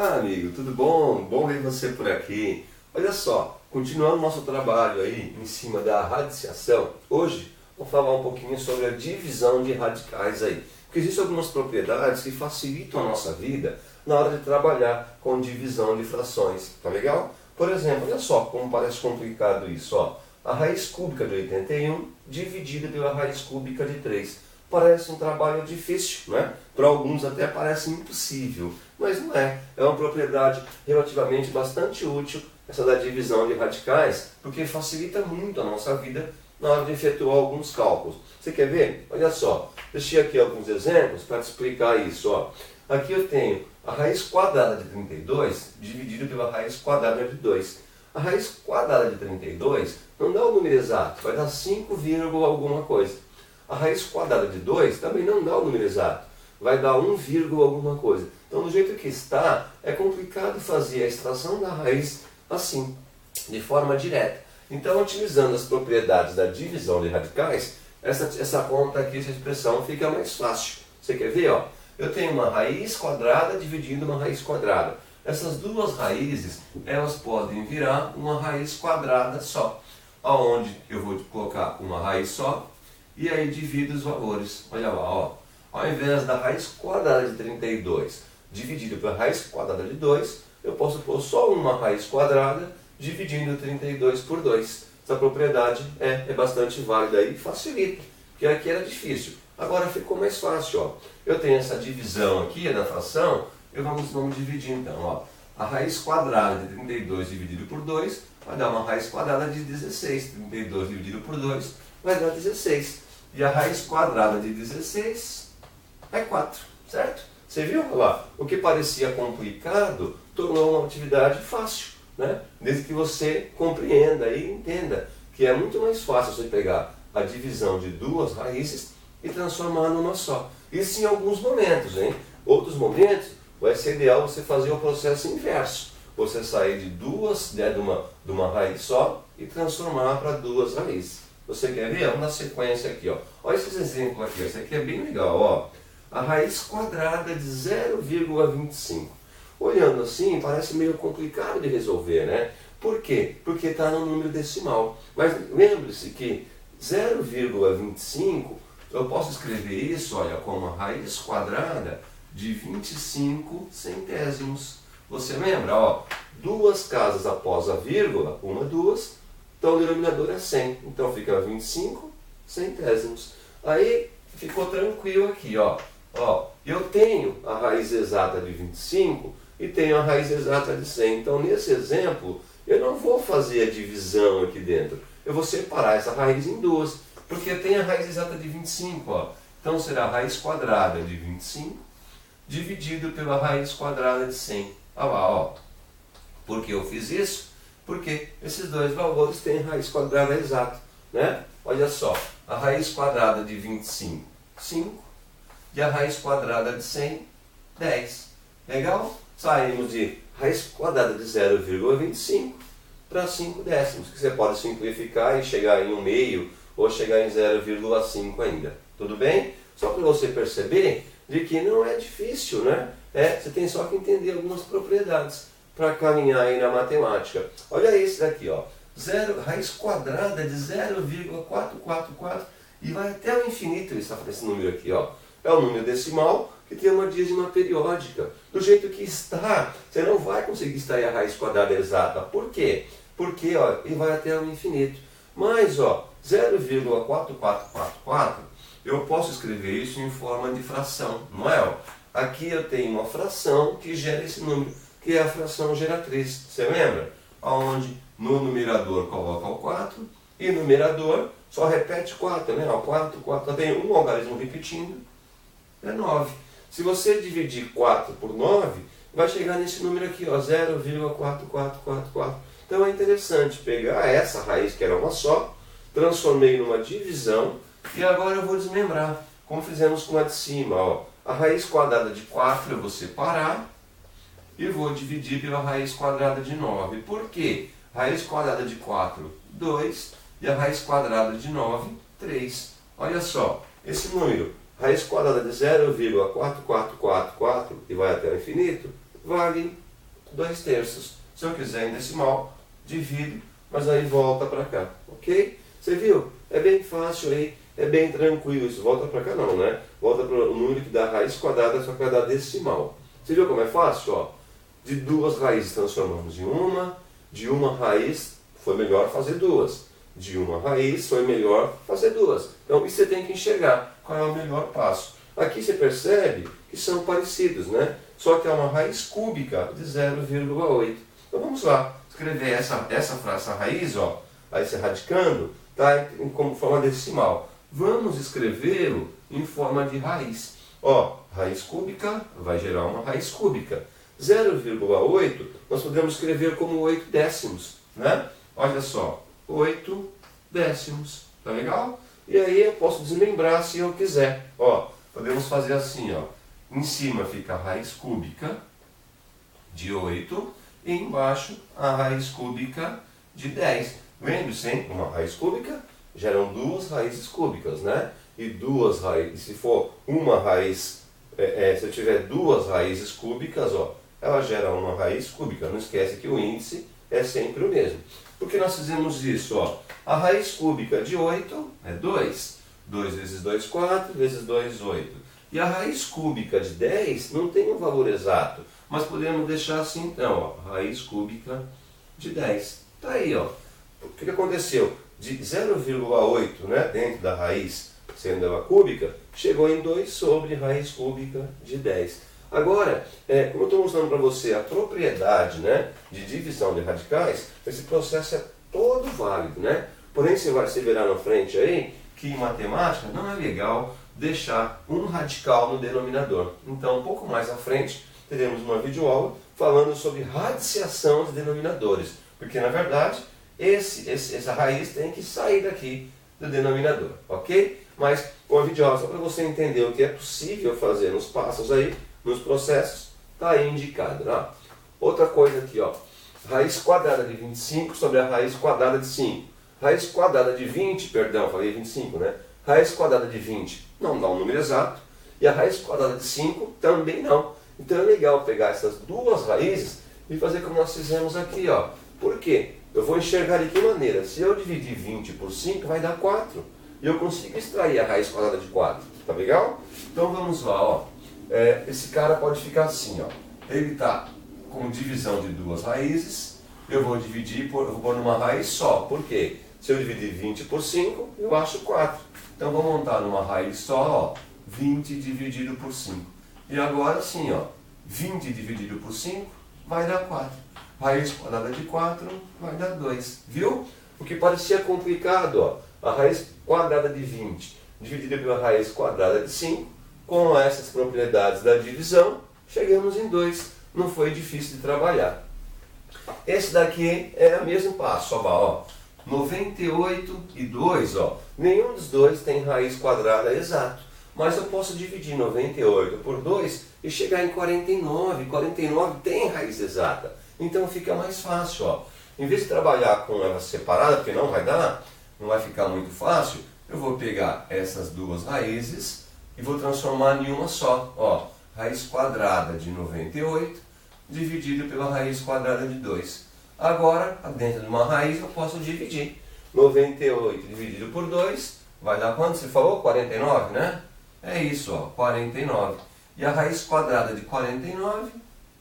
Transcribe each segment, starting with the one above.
Olá, amigo, tudo bom? Bom ver você por aqui. Olha só, continuando nosso trabalho aí em cima da radiciação, hoje vou falar um pouquinho sobre a divisão de radicais aí. Porque existem algumas propriedades que facilitam a nossa vida na hora de trabalhar com divisão de frações, tá legal? Por exemplo, olha só como parece complicado isso, ó. A raiz cúbica de 81 dividida pela raiz cúbica de 3. Parece um trabalho difícil, né? Para alguns até parece impossível, mas não é. É uma propriedade relativamente bastante útil, essa da divisão de radicais, porque facilita muito a nossa vida na hora de efetuar alguns cálculos. Você quer ver? Olha só, deixei aqui alguns exemplos para te explicar isso. Ó. Aqui eu tenho a raiz quadrada de 32 dividido pela raiz quadrada de 2. A raiz quadrada de 32 não dá o número exato, vai dar 5, alguma coisa. A raiz quadrada de 2 também não dá o número exato, vai dar 1, alguma coisa. Então, do jeito que está, é complicado fazer a extração da raiz assim, de forma direta. Então, utilizando as propriedades da divisão de radicais, essa conta aqui, essa expressão fica mais fácil. Você quer ver? Ó? Eu tenho uma raiz quadrada dividindo uma raiz quadrada. Essas duas raízes, elas podem virar uma raiz quadrada só, onde eu vou colocar uma raiz só, e aí divido os valores. Olha lá, ó. Ao invés da raiz quadrada de 32 dividido pela raiz quadrada de 2, eu posso pôr só uma raiz quadrada dividindo 32 por 2. Essa propriedade é bastante válida e facilita, porque aqui era difícil. Agora ficou mais fácil. Ó. Eu tenho essa divisão aqui da fração, vamos dividir então. Ó. A raiz quadrada de 32 dividido por 2 vai dar uma raiz quadrada de 16. 32 dividido por 2 vai dar 16. E a raiz quadrada de 16 é 4, certo? Você viu? Olha lá, o que parecia complicado tornou uma atividade fácil, né? Desde que você compreenda e entenda que é muito mais fácil você pegar a divisão de duas raízes e transformar numa só. Isso em alguns momentos, hein? Outros momentos vai ser ideal você fazer o processo inverso. Você sair de duas, né, de uma raiz só e transformar para duas raízes. Você quer ver? Vamos na sequência aqui. Ó. Olha esses exemplos aqui. Esse aqui é bem legal. Ó. A raiz quadrada de 0,25. Olhando assim, parece meio complicado de resolver, né? Por quê? Porque está no número decimal. Mas lembre-se que 0,25, eu posso escrever isso, olha, como a raiz quadrada de 25 centésimos. Você lembra? Ó, duas casas após a vírgula, uma, duas. Então o denominador é 100, então fica 25 centésimos. Aí ficou tranquilo aqui, ó. Eu tenho a raiz exata de 25 e tenho a raiz exata de 100. Então nesse exemplo eu não vou fazer a divisão aqui dentro. Eu vou separar essa raiz em duas, porque tem a raiz exata de 25. Ó. Então será a raiz quadrada de 25 dividido pela raiz quadrada de 100. Olha lá, ó. Por que eu fiz isso? Porque esses dois valores têm raiz quadrada exata, né? Olha só, a raiz quadrada de 25, 5, e a raiz quadrada de 100, 10. Legal? Saímos de raiz quadrada de 0,25 para 5 décimos, que você pode simplificar e chegar em 1 meio ou chegar em 0,5 ainda. Tudo bem? Só para você perceber de que não é difícil, né? Você tem só que entender algumas propriedades para caminhar aí na matemática. Olha esse daqui, ó. Raiz quadrada de 0,444 e vai até o infinito esse número aqui, ó. É um número decimal que tem uma dízima periódica. Do jeito que está, você não vai conseguir extrair a raiz quadrada exata. Por quê? Porque, ó, ele vai até o infinito. Mas, ó, 0,4444, eu posso escrever isso em forma de fração, não é? Ó? Aqui eu tenho uma fração que gera esse número, que é a fração geratriz. Você lembra? Onde no numerador coloca o 4 e no numerador só repete 4, né? O 4, tem um algarismo repetindo, é 9. Se você dividir 4 por 9, vai chegar nesse número aqui, ó, 0,4444. Então é interessante pegar essa raiz, que era uma só, transformei numa divisão e agora eu vou desmembrar, como fizemos com a de cima. Ó. A raiz quadrada de 4 eu vou separar e vou dividir pela raiz quadrada de 9. Por quê? Raiz quadrada de 4, 2, e a raiz quadrada de 9, 3. Olha só, esse número, raiz quadrada de 0,4444, e vai até o infinito, vale 2/3. Se eu quiser em decimal, divido, mas aí volta para cá, ok? Você viu? É bem fácil aí, é bem tranquilo isso. Volta para cá não, né? Volta para o número que dá raiz quadrada, só que vai dar decimal. Você viu como é fácil? Ó, de duas raízes transformamos em uma, de uma raiz foi melhor fazer duas, de uma raiz foi melhor fazer duas. Então isso você tem que enxergar qual é o melhor passo. Aqui você percebe que são parecidos, né? Só que é uma raiz cúbica de 0,8. Então vamos lá, escrever essa raiz, ó, aí você radicando, tá como forma decimal. Vamos escrevê-lo em forma de raiz. Ó, raiz cúbica vai gerar uma raiz cúbica. 0,8 nós podemos escrever como 8 décimos, né? Olha só, 8 décimos, tá legal? E aí eu posso desmembrar se eu quiser. Ó, podemos fazer assim, ó. Em cima fica a raiz cúbica de 8 e embaixo a raiz cúbica de 10. Lembre-se, uma raiz cúbica geram duas raízes cúbicas, né? E duas raízes, se for uma raiz, se eu tiver duas raízes cúbicas, ó, ela gera uma raiz cúbica. Não esquece que o índice é sempre o mesmo. Por que nós fizemos isso? Ó? A raiz cúbica de 8 é 2. 2 vezes 2, 4, vezes 2, 8. E a raiz cúbica de 10 não tem um valor exato, mas podemos deixar assim então, ó, raiz cúbica de 10. Está aí, ó. O que aconteceu? De 0,8, né, dentro da raiz, sendo ela cúbica, chegou em 2 sobre raiz cúbica de 10. Agora, como eu estou mostrando para você a propriedade, né, de divisão de radicais, esse processo é todo válido, né? Porém, você vai se verá na frente aí que em matemática não é legal deixar um radical no denominador. Então, um pouco mais à frente, teremos uma videoaula falando sobre radiciação de denominadores. Porque, na verdade, essa raiz tem que sair daqui do denominador, ok? Mas uma videoaula só para você entender o que é possível fazer nos passos aí, nos processos, está aí indicado. Né? Outra coisa aqui, ó, raiz quadrada de 25 sobre a raiz quadrada de 5. Raiz quadrada de 20, perdão, falei 25, né? Raiz quadrada de 20 não dá um número exato, e a raiz quadrada de 5 também não. Então é legal pegar essas duas raízes e fazer como nós fizemos aqui, ó. Por quê? Eu vou enxergar de que maneira? Se eu dividir 20 por 5, vai dar 4. E eu consigo extrair a raiz quadrada de 4. Tá legal? Então vamos lá, ó. Esse cara pode ficar assim, ó. Ele está com divisão de duas raízes. Eu vou dividir, eu vou pôr numa raiz só. Por quê? Se eu dividir 20 por 5, eu acho 4. Então vou montar numa raiz só, ó. 20 dividido por 5. E agora sim, ó. 20 dividido por 5 vai dar 4. Raiz quadrada de 4 vai dar 2. Viu? O que parecia complicado, ó. A raiz quadrada de 20 dividida pela raiz quadrada de 5. Com essas propriedades da divisão, chegamos em 2. Não foi difícil de trabalhar. Esse daqui é o mesmo passo, ó. 98 e 2, ó. Nenhum dos dois tem raiz quadrada exato. Mas eu posso dividir 98 por 2 e chegar em 49. 49 tem raiz exata. Então fica mais fácil, ó. Em vez de trabalhar com ela separada, porque não vai dar, não vai ficar muito fácil, eu vou pegar essas duas raízes e vou transformar em uma só, ó. Raiz quadrada de 98 dividido pela raiz quadrada de 2. Agora, dentro de uma raiz, eu posso dividir. 98 dividido por 2 vai dar quanto? Você falou? 49, né? É isso, ó, 49. E a raiz quadrada de 49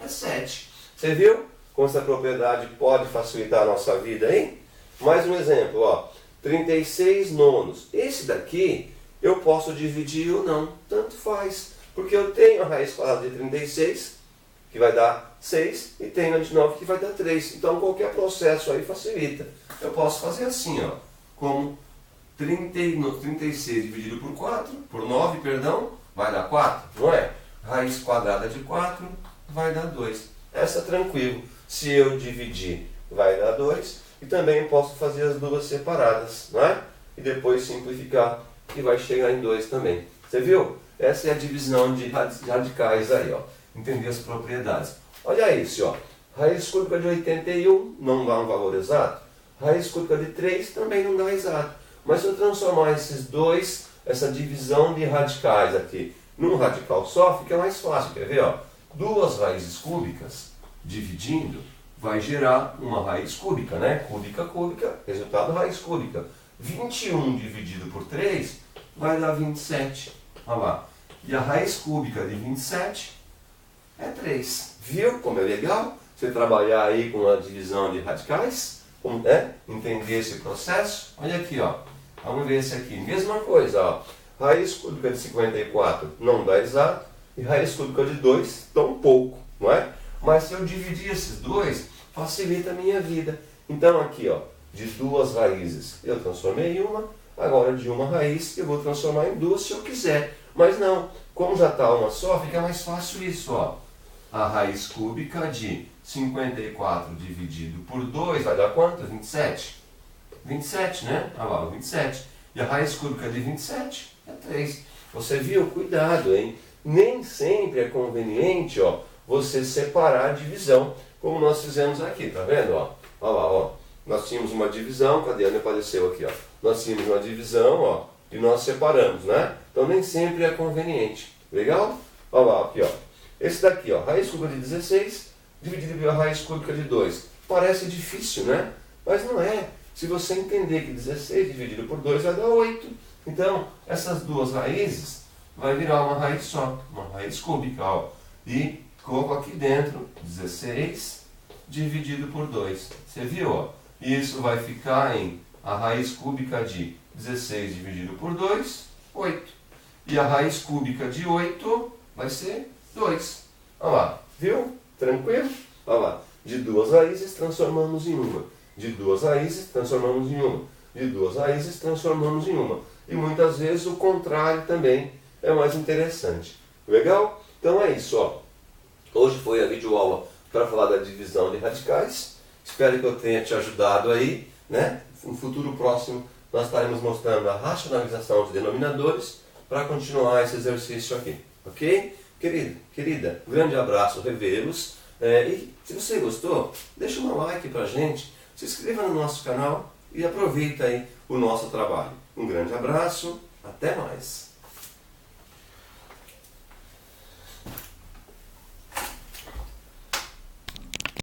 é 7. Você viu como essa propriedade pode facilitar a nossa vida, hein? Mais um exemplo, ó. 36 nonos. Esse daqui eu posso dividir ou não, tanto faz. Porque eu tenho a raiz quadrada de 36, que vai dar 6, e tenho a de 9, que vai dar 3. Então qualquer processo aí facilita. Eu posso fazer assim, ó, como 36 dividido por 4, por 9, perdão, vai dar 4, não é? Raiz quadrada de 4 vai dar 2. Essa tranquilo. Se eu dividir, vai dar 2. E também posso fazer as duas separadas, não é? E depois simplificar, que vai chegar em 2 também. Você viu? Essa é a divisão de radicais aí, ó. Entender as propriedades. Olha isso, ó. Raiz cúbica de 81 não dá um valor exato. Raiz cúbica de 3 também não dá exato. Mas se eu transformar esses dois, essa divisão de radicais aqui, num radical só, fica mais fácil. Quer ver, ó? Duas raízes cúbicas dividindo, vai gerar uma raiz cúbica, né? Cúbica, cúbica, resultado raiz cúbica. 21 dividido por 3 vai dar 27. Olha lá. E a raiz cúbica de 27 é 3. Viu como é legal você trabalhar aí com a divisão de radicais? Entender esse processo? Olha aqui, ó. Vamos ver esse aqui. Mesma coisa, ó. Raiz cúbica de 54 não dá exato. E raiz cúbica de 2 dá um pouco, não é? Mas se eu dividir esses dois, facilita a minha vida. Então aqui, ó, de duas raízes eu transformei em uma. Agora de uma raiz eu vou transformar em duas se eu quiser. Mas não, como já está uma só, fica mais fácil isso, ó. A raiz cúbica de 54 dividido por 2 vai dar quanto? 27. 27, né? Olha lá, 27. E a raiz cúbica de 27 é 3. Você viu? Cuidado, hein? Nem sempre é conveniente, ó, você separar a divisão, como nós fizemos aqui, tá vendo? Ó? Olha lá, ó. Nós tínhamos uma divisão, cadê? Onde apareceu aqui, ó? Nós tínhamos uma divisão, ó, e nós separamos, né? Então nem sempre é conveniente. Legal? Olha lá, aqui, ó. Esse daqui, ó, raiz cúbica de 16 dividido pela raiz cúbica de 2. Parece difícil, né? Mas não é. Se você entender que 16 dividido por 2 vai dar 8. Então, essas duas raízes vai virar uma raiz só, uma raiz cúbica, ó. E coloco aqui dentro 16 dividido por 2. Você viu, ó? E isso vai ficar em a raiz cúbica de 16 dividido por 2, 8. E a raiz cúbica de 8 vai ser 2. Olha lá, viu? Tranquilo? Olha lá, de duas raízes transformamos em uma. De duas raízes transformamos em uma. De duas raízes transformamos em uma. E muitas vezes o contrário também é mais interessante. Legal? Então é isso, ó. Hoje foi a videoaula para falar da divisão de radicais. Espero que eu tenha te ajudado aí, né? No futuro próximo nós estaremos mostrando a racionalização de denominadores para continuar esse exercício aqui, ok? Querido, querida, um grande abraço, revê-los. E se você gostou, deixa um like pra gente, se inscreva no nosso canal e aproveita aí o nosso trabalho. Um grande abraço, até mais!